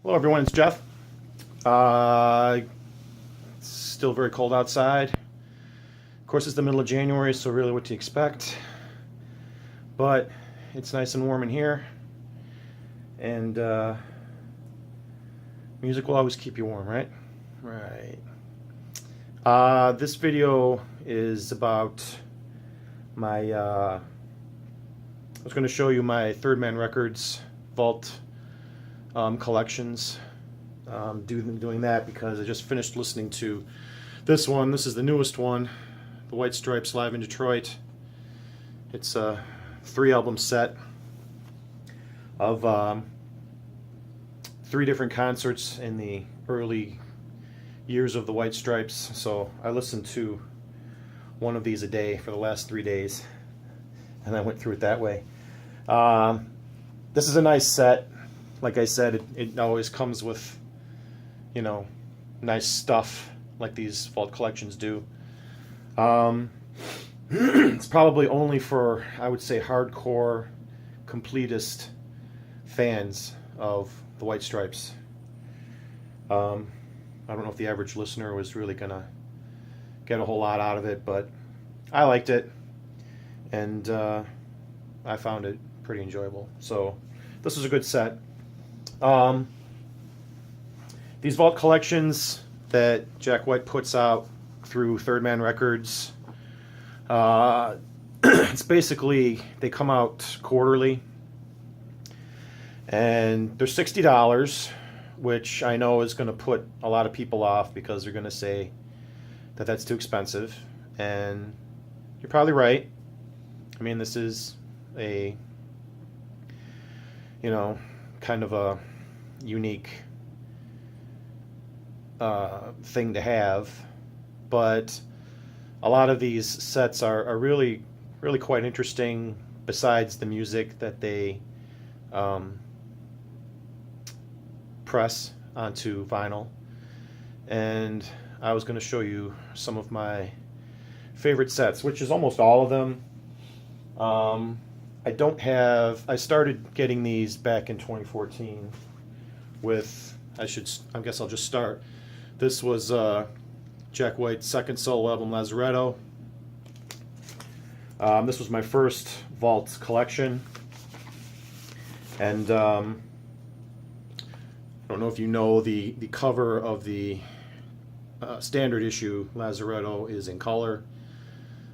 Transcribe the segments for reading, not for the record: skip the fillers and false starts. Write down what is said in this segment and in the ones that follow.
Hello everyone, it's Jeff. It's still very cold outside. Of course it's the middle of January, so really what do you expect? But it's nice and warm in here, and music will always keep you warm, right? Right. This video is about my, I was going to show you my Third Man Records vault collections. Doing that because I just finished listening to this one. This is the newest one, the White Stripes Live in Detroit. It's a 3-album set of 3 different concerts in the early years of the White Stripes. So I listened to one of these a day for the last 3 days, and I went through it that way. This is a nice set. Like I said, it always comes with, you know, nice stuff like these vault collections do. It's probably only for, I would say, hardcore, completist fans of the White Stripes. I don't know if the average listener was really gonna get a whole lot out of it, but I liked it, and I found it pretty enjoyable. So this is a good set. These vault collections that Jack White puts out through Third Man Records, it's basically, they come out quarterly, and they're $60, which I know is going to put a lot of people off because they're going to say that that's too expensive, and you're probably right. I mean, this is a, you know, kind of a unique thing to have, but a lot of these sets are really quite interesting, besides the music that they press onto vinyl. And I was going to show you some of my favorite sets, which is almost all of them. I started getting these back in 2014 with, I guess I'll just start. This was Jack White's second solo album, Lazaretto. This was my first vault collection, and I don't know if you know, the cover of the standard issue Lazaretto is in color.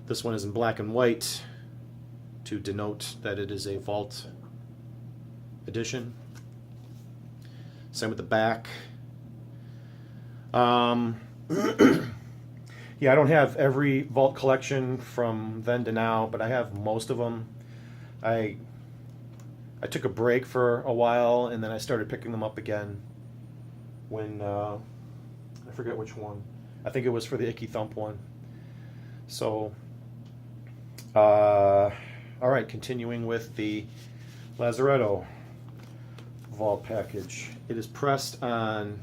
This one is in black and white to denote that it is a vault edition. Same with the back. Yeah, I don't have every vault collection from then to now, but I have most of them. I took a break for a while, and then I started picking them up again when, I forget which one. I think it was for the Icky Thump one. So, all right, continuing with the Lazaretto vault package. It is pressed on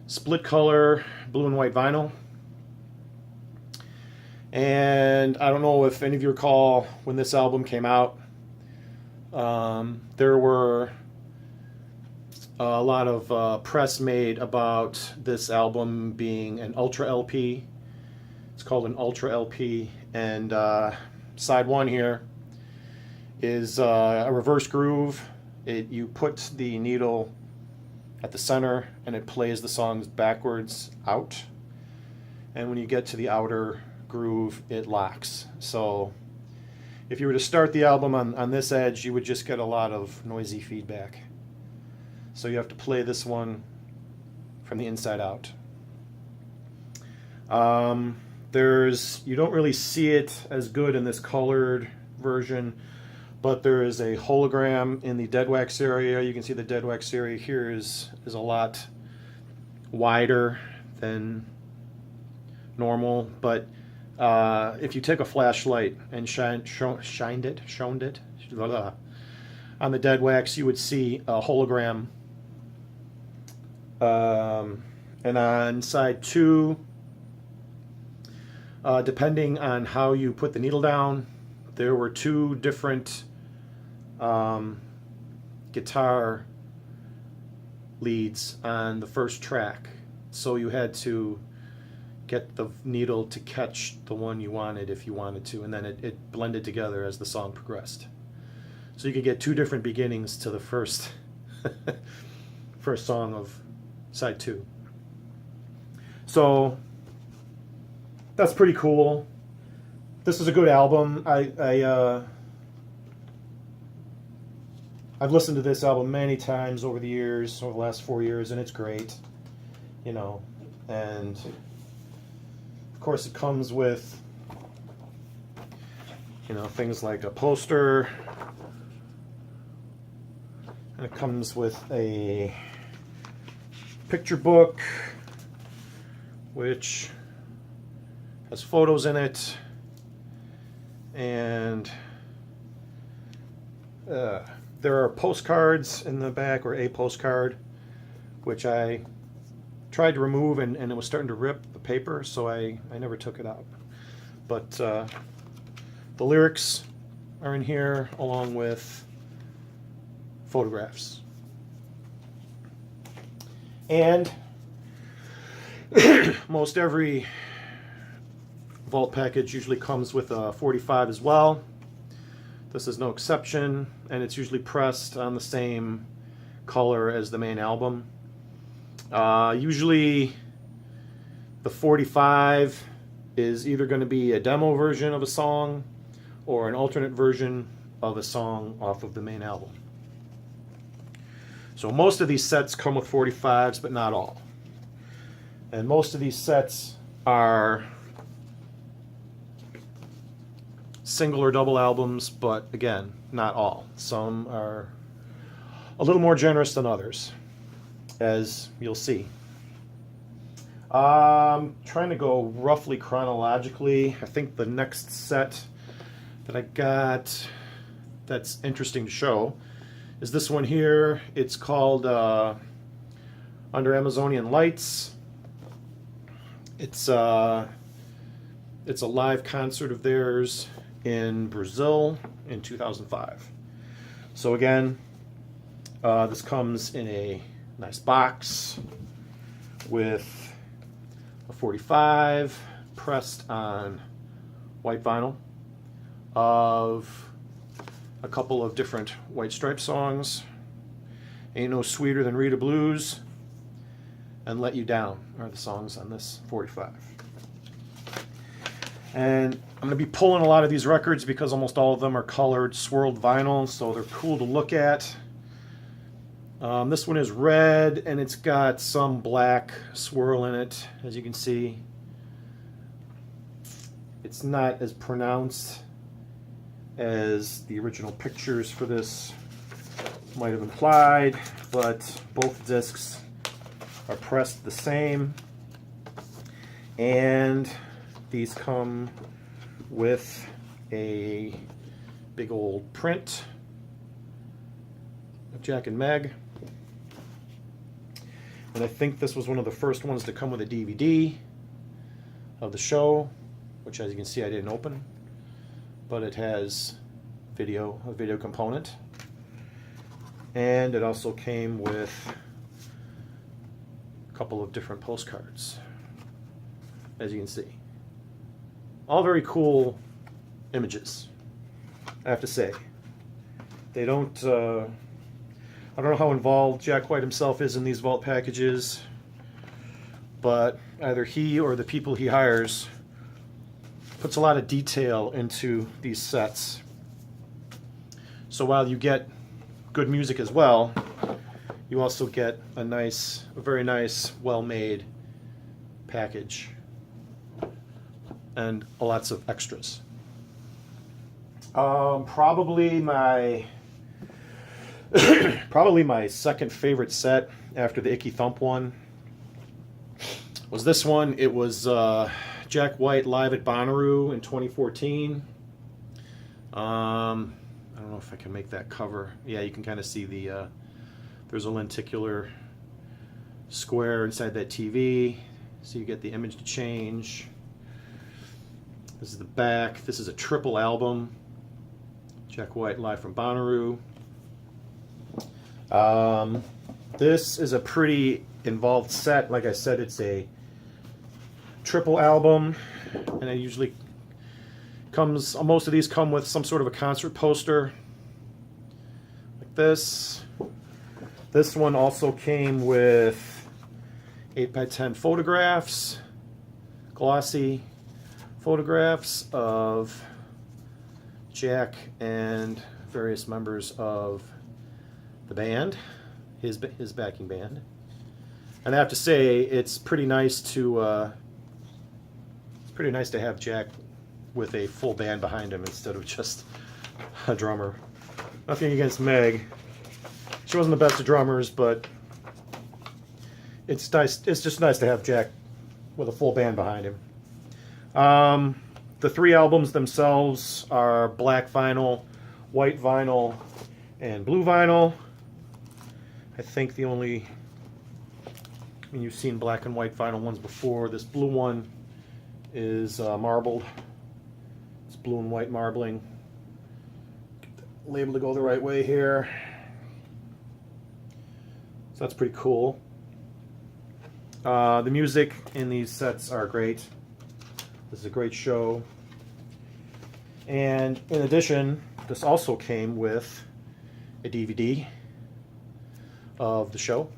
split color blue and white vinyl. And I don't know if any of you recall when this album came out, there were a lot of press made about this album being an Ultra LP. It's called an Ultra LP, and side 1 here is a reverse groove. You put the needle at the center and it plays the songs backwards out, and when you get to the outer groove it locks. So if you were to start the album on this edge, you would just get a lot of noisy feedback. So you have to play this one from the inside out. You don't really see it as good in this colored version, but there is a hologram in the dead wax area. You can see the dead wax area here is a lot wider than normal, but if you take a flashlight and shined it on the dead wax, you would see a hologram. And on side 2, depending on how you put the needle down, there were 2 different guitar leads on the first track, so you had to get the needle to catch the one you wanted if you wanted to, and then it blended together as the song progressed. So you could get two different beginnings to the first first song of side 2. So that's pretty cool. This is a good album. I've listened to this album many times over the years, over the last 4 years, and it's great, you know. And of course, it comes with, you know, things like a poster, and it comes with a picture book, which has photos in it, and there are postcards in the back, or a postcard, which I tried to remove, and it was starting to rip the paper, so I never took it out. But the lyrics are in here, along with photographs. And most every vault package usually comes with a 45 as well. This is no exception, and it's usually pressed on the same color as the main album. Usually the 45 is either going to be a demo version of a song or an alternate version of a song off of the main album. So most of these sets come with 45s, but not all. And most of these sets are single or double albums, but again, not all. Some are a little more generous than others, as you'll see. Trying to go roughly chronologically. I think the next set that I got that's interesting to show is this one here. It's called Under Amazonian Lights. It's a live concert of theirs in Brazil in 2005. So again, this comes in a nice box with a 45 pressed on white vinyl of a couple of different White Stripes songs. Ain't No Sweeter Than Rita Blues and Let You Down are the songs on this 45. And I'm going to be pulling a lot of these records because almost all of them are colored swirled vinyl, so they're cool to look at. This one is red, and it's got some black swirl in it, as you can see. It's not as pronounced as the original pictures for this might have implied, but both discs are pressed the same, and these come with a big old print of Jack and Meg. And I think this was one of the first ones to come with a DVD of the show, which, as you can see, I didn't open, but it has a video component. And it also came with a couple of different postcards, as you can see. All very cool images, I have to say. They don't, I don't know how involved Jack White himself is in these vault packages, but either he or the people he hires puts a lot of detail into these sets. So while you get good music as well, you also get a very nice, well-made package and lots of extras. Probably my second favorite set after the Icky Thump one was this one. It was Jack White live at Bonnaroo in 2014. I don't know if I can make that cover. Yeah, you can kind of see the there's a lenticular square inside that TV, so you get the image to change. This is the back. This is a triple album. Jack White live from Bonnaroo. This is a pretty involved set. Like I said, it's a triple album, and it usually comes, most of these come with some sort of a concert poster like this. This one also came with 8x10 photographs, glossy photographs of Jack and various members of the band, his backing band. And I have to say, it's pretty nice to have Jack with a full band behind him instead of just a drummer. Nothing against Meg. She wasn't the best of drummers, but it's nice. It's just nice to have Jack with a full band behind him. The 3 albums themselves are black vinyl, white vinyl, and blue vinyl. I think the only, I mean, you've seen black and white vinyl ones before. This blue one is marbled. It's blue and white marbling. Get the label to go the right way here. So that's pretty cool. The music in these sets are great. This is a great show. And in addition, this also came with a DVD of the show,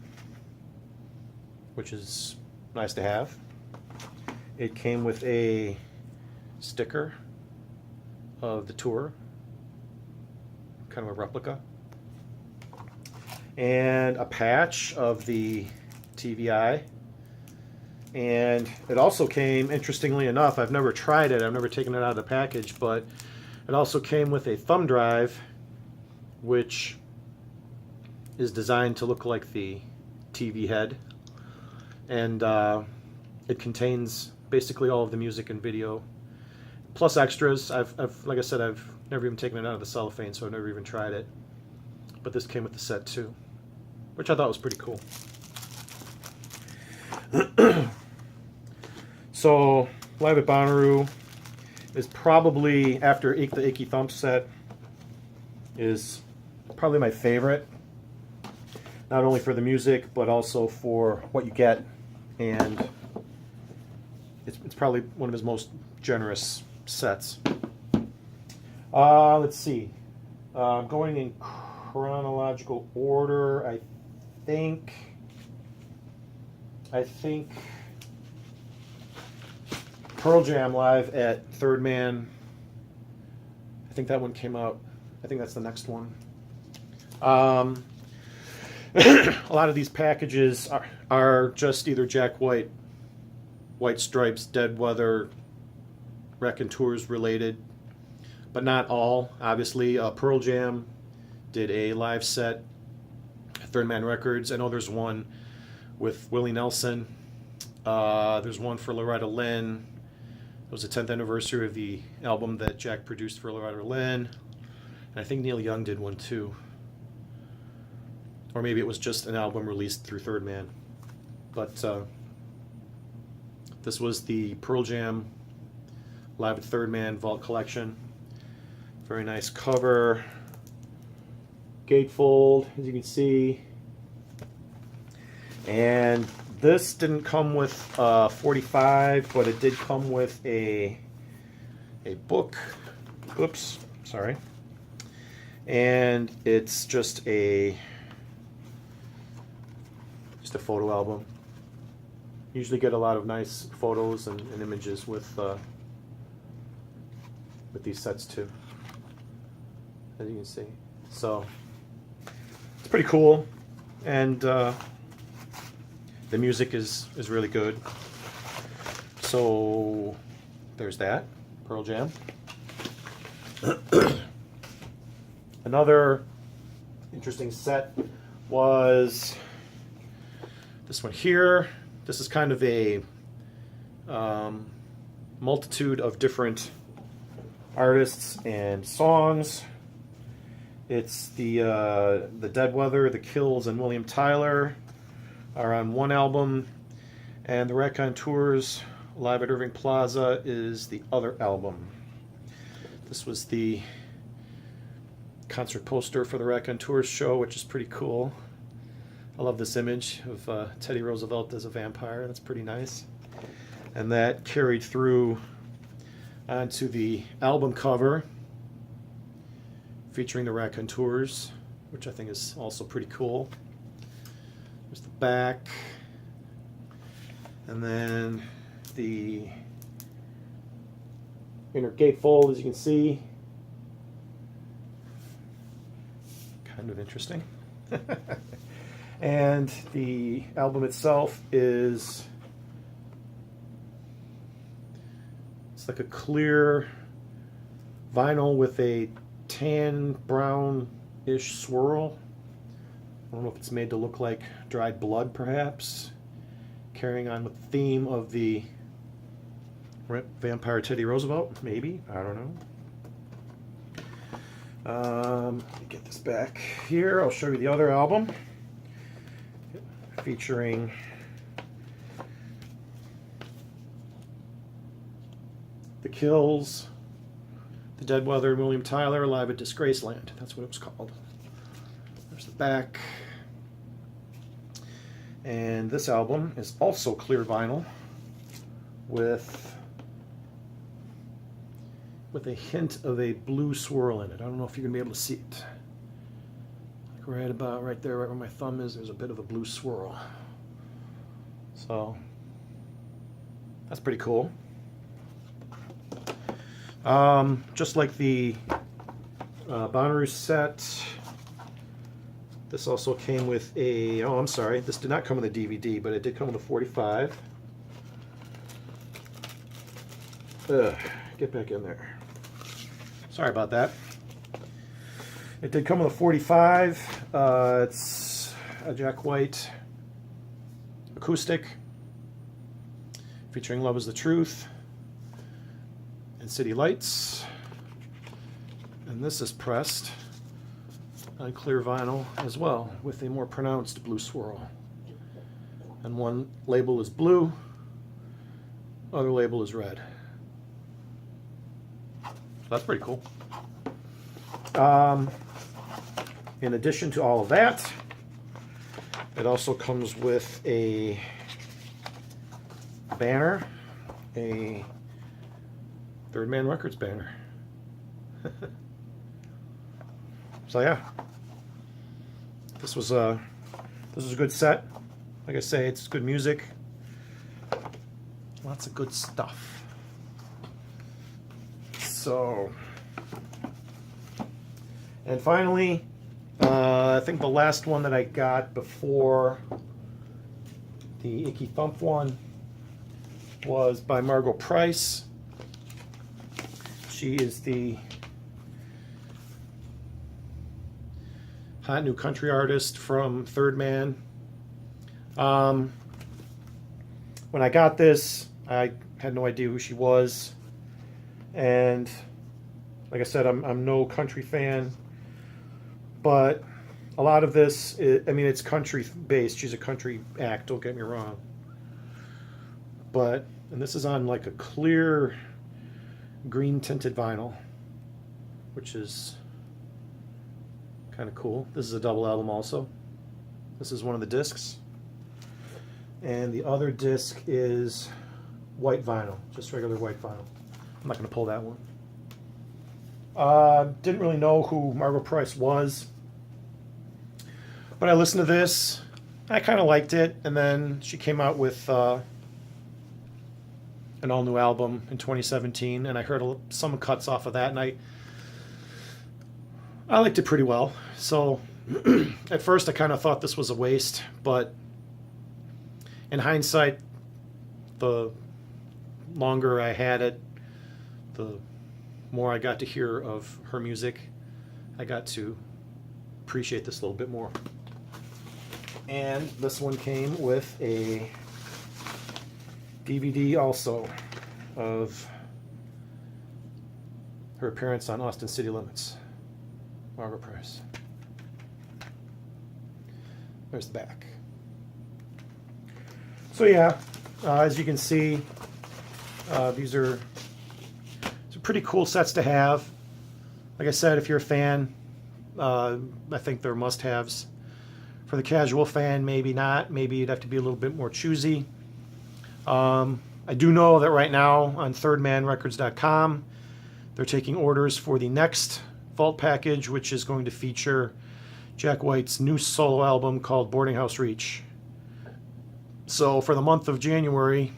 which is nice to have. It came with a sticker of the tour, kind of a replica, and a patch of the TVI. And it also came, interestingly enough, I've never tried it, I've never taken it out of the package, but it also came with a thumb drive, which is designed to look like the TV head. And it contains basically all of the music and video, plus extras. I've like I said, I've never even taken it out of the cellophane, so I've never even tried it. But this came with the set too, which I thought was pretty cool. So, Live at Bonnaroo is probably, after the Icky Thump set, is probably my favorite. Not only for the music, but also for what you get. And it's probably one of his most generous sets. Let's see. Going in chronological order, I think Pearl Jam live at Third Man, I think that one came out, I think that's the next one. A lot of these packages are just either Jack White, White Stripes, Dead Weather, Raconteurs related, but not all, obviously. Pearl Jam did a live set at Third Man Records. I know there's one with Willie Nelson. There's one for Loretta Lynn. It was the 10th anniversary of the album that Jack produced for Loretta Lynn. And I think Neil Young did one too. Or maybe it was just an album released through Third Man. But this was the Pearl Jam Live at Third Man Vault Collection. Very nice cover. Gatefold, as you can see. And this didn't come with 45, but it did come with a book. Oops, sorry. And it's just a photo album. Usually get a lot of nice photos and images with these sets too, as you can see. So it's pretty cool, and the music is really good. So there's that, Pearl Jam. Another interesting set was this one here. This is kind of a multitude of different artists and songs. It's the Dead Weather, the Kills, and William Tyler are on one album, and the Raconteurs Live at Irving Plaza is the other album. This was the concert poster for the Raconteurs show, which is pretty cool. I love this image of Teddy Roosevelt as a vampire. That's pretty nice. And that carried through onto the album cover featuring the raconteurs, which I think is also pretty cool. There's the back, and then the inner gatefold, as you can see. Kind of interesting. And the album itself is, it's like a clear vinyl with a tan brown-ish swirl. I don't know if it's made to look like dried blood, perhaps. Carrying on with the theme of the vampire Teddy Roosevelt, maybe. I don't know. Let me get this back here. I'll show you the other album, featuring The Kills, The Dead Weather, and William Tyler, live at Disgraceland. That's what it was called. There's the back. And this album is also clear vinyl with a hint of a blue swirl in it. I don't know if you're going to be able to see it. Like right about right there, right where my thumb is, there's a bit of a blue swirl. So, that's pretty cool. Just like the Bonnaroo set, this also came with a, oh, I'm sorry, this did not come with a DVD, but it did come with a 45. Get back in there. Sorry about that. It did come with a 45. It's a Jack White acoustic featuring Love Is the Truth and City Lights. And this is pressed on clear vinyl as well with a more pronounced blue swirl. And one label is blue, other label is red. That's pretty cool. In addition to all of that, it also comes with a banner, a Third Man Records banner. So yeah, this was a good set. Like I say, it's good music, lots of good stuff. So, and finally, I think the last one that I got before the Icky Thump one was by Margo Price. She is the hot new country artist from Third Man. When I got this, I had no idea who she was. And like I said, I'm no country fan, but a lot of this, it's country based. She's a country act, don't get me wrong. And this is on like a clear green tinted vinyl, which is kind of cool. This is a double album also. This is one of the discs. And the other disc is white vinyl, just regular white vinyl. I'm not going to pull that one. Didn't really know who Margo Price was, but I listened to this. I kind of liked it, and then she came out with an all-new album in 2017, and I heard some cuts off of that, and I liked it pretty well. So at first I kind of thought this was a waste, but in hindsight, the longer I had it, the more I got to hear of her music, I got to appreciate this a little bit more. And this one came with a DVD also of her appearance on Austin City Limits. Margo Price. There's the back. So yeah, as you can see, these are pretty cool sets to have. Like I said, if you're a fan, I think they're must-haves For the casual fan, maybe not. Maybe you'd have to be a little bit more choosy. I do know that right now on thirdmanrecords.com, they're taking orders for the next vault package, which is going to feature Jack White's new solo album called Boarding House Reach. So for the month of January,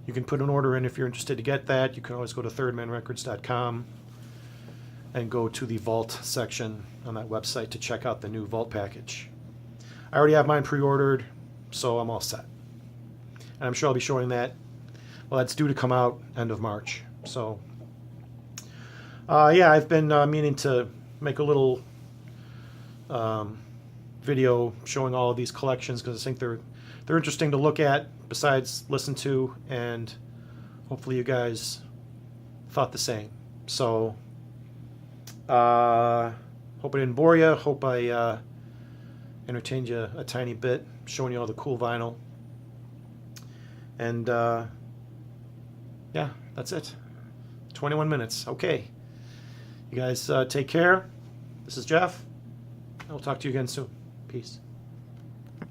you can put an order in if you're interested to get that. You can always go to thirdmanrecords.com and go to the Vault section on that website to check out the new Vault package. I already have mine pre-ordered, so I'm all set. And I'm sure I'll be showing that. Well, that's due to come out end of March. So, yeah, I've been meaning to make a little video showing all of these collections because I think they're interesting to look at besides listen to, and hopefully you guys thought the same. So, hope I didn't bore you. Hope I entertained you a tiny bit, showing you all the cool vinyl. And yeah, that's it. 21 minutes. Okay. You guys take care. This is Jeff. I'll talk to you again soon. Peace.